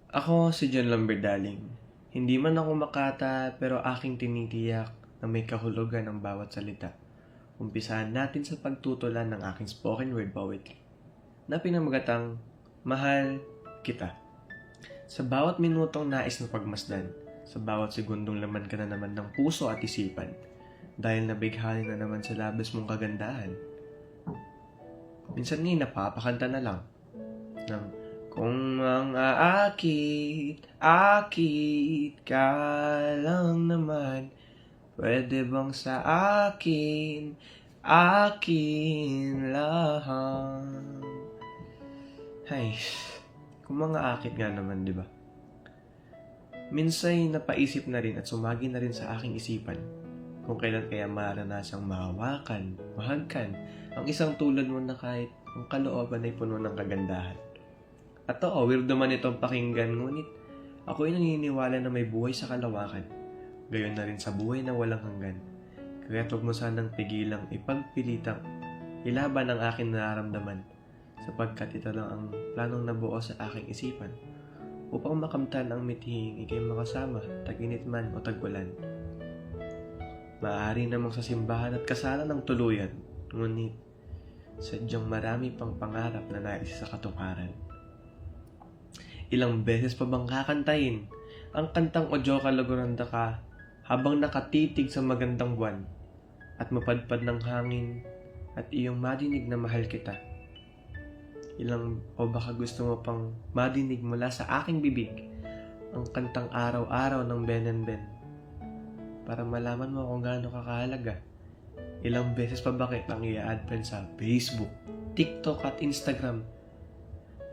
Ako si John Lamberdaling. Hindi man ako makata pero aking tinitiyak na may kahulugan ng bawat salita. Umpisahan natin sa pagtutulan ng aking spoken word poetry na pinamagatang Mahal Kita. Sa bawat minutong nais na pagmasdan, sa bawat segundong laman ka na naman ng puso at isipan, dahil nabighani na naman sa labas mong kagandahan. Minsan nga napapakanta na lang ng kung ang akit ka lang naman, pwede bang sa akin lang. Hay, kung mga akit nga naman, di ba? Minsay napaisip na rin at sumagi na rin sa aking isipan kung kailan kaya maranasang mahawakan, mahagkan ang isang tulad mo na kahit ang kalooban ay puno ng kagandahan. At oo, weird naman itong pakinggan, ngunit ako ay naniniwala na may buhay sa kalawakan. Gayon na rin sa buhay na walang hanggan. Kaya huwag mo sanang pigilang ipagpilitang ilaban ang aking nararamdaman, sapagkat ito lang ang planong nabuo sa aking isipan upang makamtan ang mithing ikay makasama, tag-init man o tag-ulan. Maaari namang sa simbahan at kasalan ng tuluyan, ngunit sadyang marami pang pangarap na nais sa katuparan. Ilang beses pa bang kakantahin ang kantang Odyo Kalaguranda Ka habang nakatitig sa magandang buwan at mapadpad ng hangin at iyong madinig na mahal kita? Ilang o baka gusto mo pang madinig mula sa aking bibig ang kantang Araw-araw ng Ben and Ben para malaman mo kung gaano kakahalaga? Ilang beses pa ba kitang i-add friend sa Facebook, TikTok at Instagram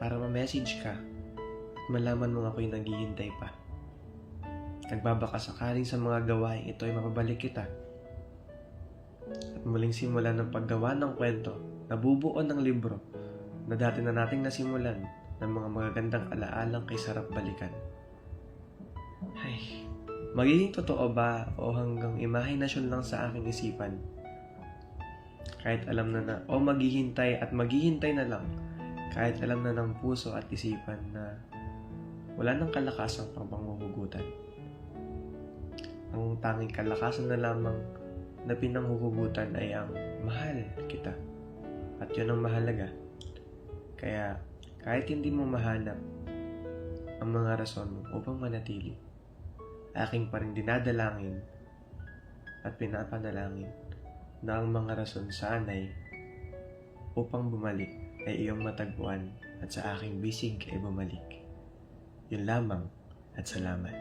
para ma-message ka at malaman mo ako'y naghihintay pa? Nagbabaka sakaling sa mga gawain ito ay mapabalik kita at muling simulan ng paggawa ng kwento na bubuo ng libro na dati na nating nasimulan ng mga magagandang alaalang kay sarap balikan. Ay, magiging totoo ba o hanggang imahinasyon lang sa aking isipan? Kahit alam na o maghihintay na lang, kahit alam na ng puso at isipan na wala nang kalakasang pang panghuhugutan. Ang tanging kalakasan na lamang na pinanghuhugutan ay ang mahal kita. At yun ang mahalaga. Kaya kahit hindi mo mahanap ang mga rason mo upang manatili, aking pa rin dinadalangin at pinapanalangin na ang mga rason sana'y upang bumalik ay iyong matagpuan at sa aking bisig ay bumalik. Yun lamang at salamat.